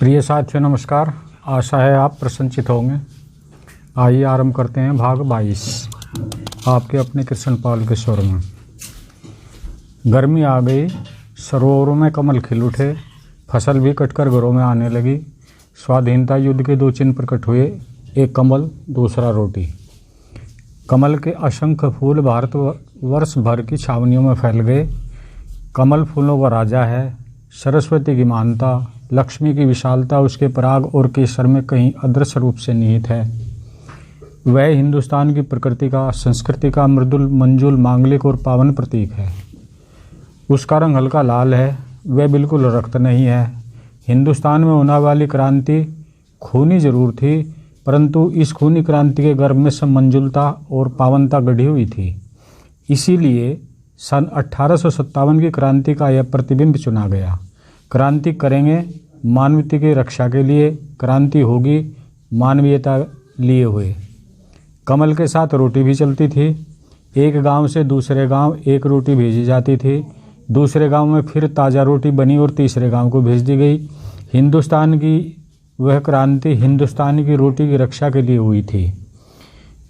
प्रिय साथियों नमस्कार। आशा है आप प्रसन्नचित होंगे। आइए आरंभ करते हैं भाग 22 आपके अपने कृष्ण पाल के स्वर में। गर्मी आ गई, सरोवरों में कमल खिल उठे, फसल भी कटकर घरों में आने लगी। स्वाधीनता युद्ध के दो चिन्ह प्रकट हुए, एक कमल दूसरा रोटी। कमल के असंख्य फूल भारतवर्ष भर की छावनियों में फैल गए। कमल फूलों का राजा है। सरस्वती की महानता, लक्ष्मी की विशालता उसके पराग और केसर में कहीं अदृश्य रूप से निहित है। वह हिंदुस्तान की प्रकृति का, संस्कृति का मृदुल, मंजुल, मांगलिक और पावन प्रतीक है। उसका रंग हल्का लाल है, वह बिल्कुल रक्त नहीं है। हिंदुस्तान में होने वाली क्रांति खूनी जरूर थी, परंतु इस खूनी क्रांति के गर्भ में सब मंजुलता और पावनता गढ़ी हुई थी। इसीलिए सन 1857 की क्रांति का यह प्रतिबिंब चुना गया। क्रांति करेंगे मानवता की रक्षा के लिए, क्रांति होगी मानवीयता लिए हुए। कमल के साथ रोटी भी चलती थी। एक गांव से दूसरे गांव एक रोटी भेजी जाती थी, दूसरे गांव में फिर ताज़ा रोटी बनी और तीसरे गांव को भेज दी गई। हिंदुस्तान की वह क्रांति हिंदुस्तान की रोटी की रक्षा के लिए हुई थी।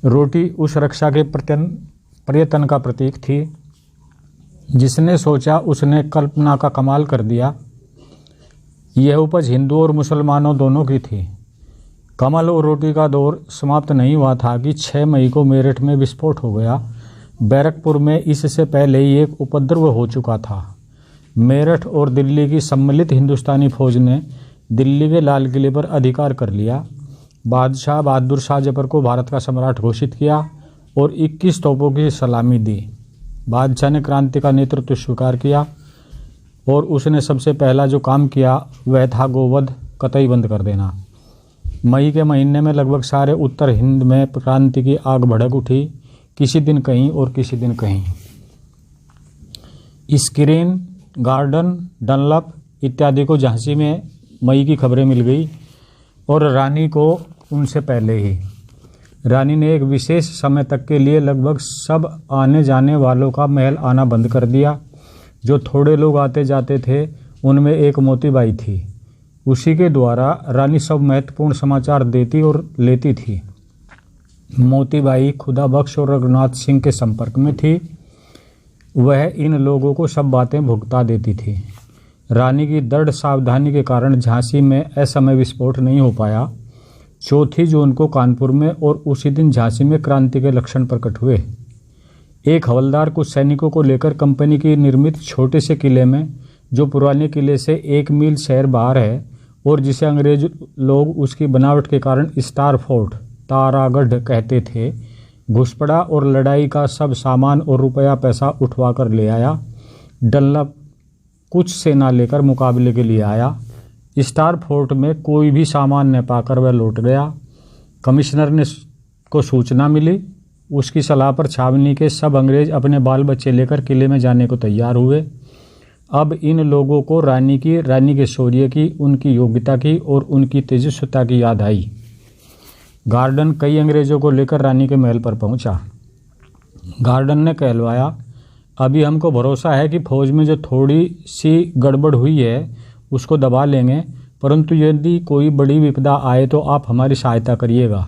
रोटी उस रक्षा के प्रयत्न का प्रतीक थी। जिसने सोचा उसने कल्पना का कमाल कर दिया। यह उपज हिंदू और मुसलमानों दोनों की थी। कमल और रोटी का दौर समाप्त नहीं हुआ था कि 6 मई को मेरठ में विस्फोट हो गया। बैरकपुर में इससे पहले ही एक उपद्रव हो चुका था। मेरठ और दिल्ली की सम्मिलित हिंदुस्तानी फौज ने दिल्ली के लाल किले पर अधिकार कर लिया। बादशाह बहादुर शाह जफर को भारत का सम्राट घोषित किया और 21 तोपों की सलामी दी। बादशाह ने क्रांति का नेतृत्व स्वीकार किया और उसने सबसे पहला जो काम किया वह था गोवध कतई बंद कर देना। मई के महीने में लगभग सारे उत्तर हिंद में क्रांति की आग भड़क उठी, किसी दिन कहीं और किसी दिन कहीं। स्क्रीन, गार्डन, डनलप इत्यादि को झांसी में मई की खबरें मिल गई और रानी को उनसे पहले ही। रानी ने एक विशेष समय तक के लिए लगभग सब आने जाने वालों का महल आना बंद कर दिया। जो थोड़े लोग आते जाते थे उनमें एक मोतीबाई थी। उसी के द्वारा रानी सब महत्वपूर्ण समाचार देती और लेती थी। मोतीबाई खुदा बख्श और रघुनाथ सिंह के संपर्क में थी। वह इन लोगों को सब बातें भुगता देती थी। रानी की दृढ़ सावधानी के कारण झांसी में असमय विस्फोट नहीं हो पाया। 4 जून को कानपुर में और उसी दिन झांसी में क्रांति के लक्षण प्रकट हुए। एक हवलदार कुछ सैनिकों को लेकर कंपनी की निर्मित छोटे से किले में, जो पुराने किले से 1 मील शहर बाहर है और जिसे अंग्रेज लोग उसकी बनावट के कारण स्टार फोर्ट, तारागढ़ कहते थे, घुस पड़ा और लड़ाई का सब सामान और रुपया पैसा उठवा कर ले आया। डनलप कुछ सेना लेकर मुकाबले के लिए आया। स्टार फोर्ट में कोई भी सामान न पाकर वह लौट गया। कमिश्नर को सूचना मिली। उसकी सलाह पर छावनी के सब अंग्रेज अपने बाल बच्चे लेकर किले में जाने को तैयार हुए। अब इन लोगों को रानी के शौर्य की, उनकी योग्यता की और उनकी तेजस्विता की याद आई। गार्डन कई अंग्रेजों को लेकर रानी के महल पर पहुंचा। गार्डन ने कहलवाया, अभी हमको भरोसा है कि फौज में जो थोड़ी सी गड़बड़ हुई है उसको दबा लेंगे, परंतु यदि कोई बड़ी विपदा आए तो आप हमारी सहायता करिएगा।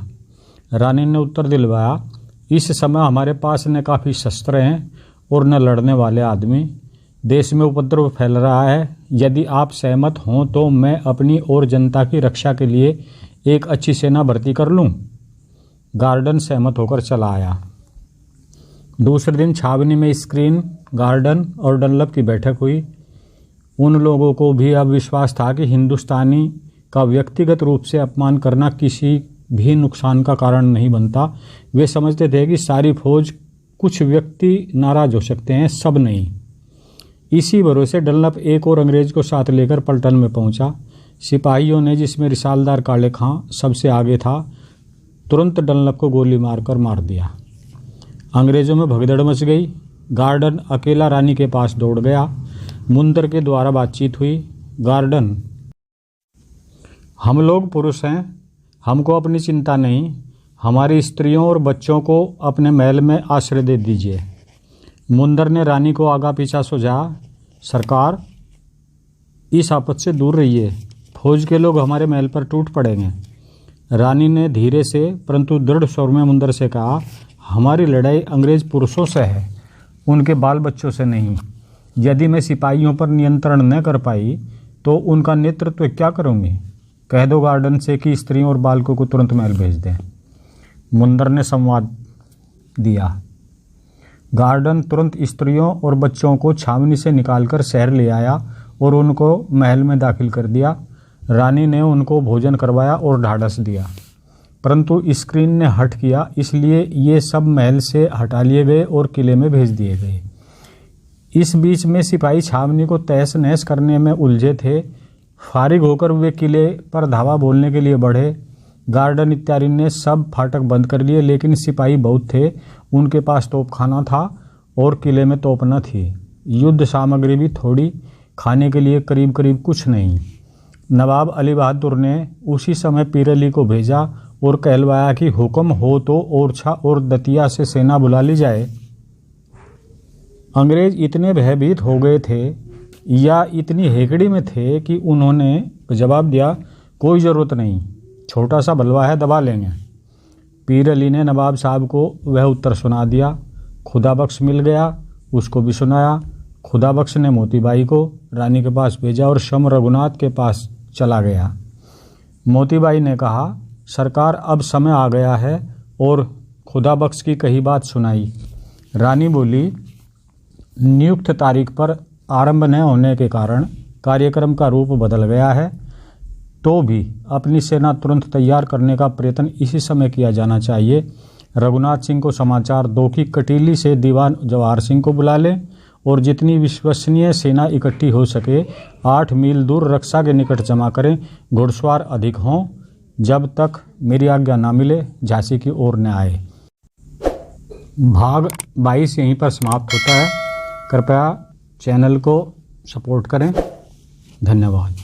रानी ने उत्तर दिलवाया, इस समय हमारे पास न काफ़ी शस्त्र हैं और न लड़ने वाले आदमी। देश में उपद्रव फैल रहा है। यदि आप सहमत हों तो मैं अपनी और जनता की रक्षा के लिए एक अच्छी सेना भर्ती कर लूं। गार्डन सहमत होकर चला आया। दूसरे दिन छावनी में स्क्रीन, गार्डन और डनलप की बैठक हुई। उन लोगों को भी अब विश्वास था कि हिंदुस्तानी का व्यक्तिगत रूप से अपमान करना किसी भी नुकसान का कारण नहीं बनता। वे समझते थे कि सारी फौज, कुछ व्यक्ति नाराज हो सकते हैं, सब नहीं। इसी भरोसे डनलप एक और अंग्रेज को साथ लेकर पलटन में पहुंचा। सिपाहियों ने, जिसमें रिसालदार काले खां सबसे आगे था, तुरंत डनलप को गोली मारकर मार दिया। अंग्रेजों में भगदड़ मच गई। गार्डन अकेला रानी के पास दौड़ गया। मुंदर के द्वारा बातचीत हुई। गार्डन, हम लोग पुरुष हैं, हमको अपनी चिंता नहीं, हमारी स्त्रियों और बच्चों को अपने महल में आश्रय दे दीजिए। मुंदर ने रानी को आगा पीछा सुझाया, सरकार इस आपत से दूर रहिए, फौज के लोग हमारे महल पर टूट पड़ेंगे। रानी ने धीरे से परंतु दृढ़ स्वर में मुंदर से कहा, हमारी लड़ाई अंग्रेज पुरुषों से है, उनके बाल बच्चों से नहीं। यदि मैं सिपाहियों पर नियंत्रण न कर पाई तो उनका नेतृत्व क्या करूँगी? कह दो गार्डन से कि स्त्रियों और बालकों को तुरंत महल भेज दें। मुंदर ने संवाद दिया। गार्डन तुरंत स्त्रियों और बच्चों को छावनी से निकालकर शहर ले आया और उनको महल में दाखिल कर दिया। रानी ने उनको भोजन करवाया और ढाढ़स दिया, परंतु स्क्रीन ने हट किया, इसलिए ये सब महल से हटा लिए गए और किले में भेज दिए गए। इस बीच में सिपाही छावनी को तहस नहस करने में उलझे थे। फारिग होकर वे किले पर धावा बोलने के लिए बढ़े। गार्डन इत्यादि ने सब फाटक बंद कर लिए, लेकिन सिपाही बहुत थे, उनके पास तोपखाना था और किले में तोप न थी। युद्ध सामग्री भी थोड़ी, खाने के लिए करीब करीब कुछ नहीं। नवाब अली बहादुर ने उसी समय पीर अली को भेजा और कहलवाया कि हुक्म हो तो ओरछा और दतिया से सेना बुला ली जाए। अंग्रेज इतने भयभीत हो गए थे या इतनी हेकड़ी में थे कि उन्होंने जवाब दिया, कोई ज़रूरत नहीं, छोटा सा बलवा है, दबा लेंगे। पीर अली ने नवाब साहब को वह उत्तर सुना दिया। खुदा बख्श मिल गया, उसको भी सुनाया। खुदा बख्श ने मोतीबाई को रानी के पास भेजा और शम रघुनाथ के पास चला गया। मोतीबाई ने कहा, सरकार अब समय आ गया है, और खुदा बख्श की कही बात सुनाई। रानी बोली, नियुक्त तारीख पर आरंभ न होने के कारण कार्यक्रम का रूप बदल गया है, तो भी अपनी सेना तुरंत तैयार करने का प्रयत्न इसी समय किया जाना चाहिए। रघुनाथ सिंह को समाचार दो कि कटीली से दीवान जवाहर सिंह को बुला लें और जितनी विश्वसनीय सेना इकट्ठी हो सके 8 मील दूर रक्षा के निकट जमा करें। घुड़सवार अधिक हों, जब तक मेरी आज्ञा ना मिले झांसी की ओर न आए। भाग 22 यहीं पर समाप्त होता है। कृपया चैनल को सपोर्ट करें। धन्यवाद।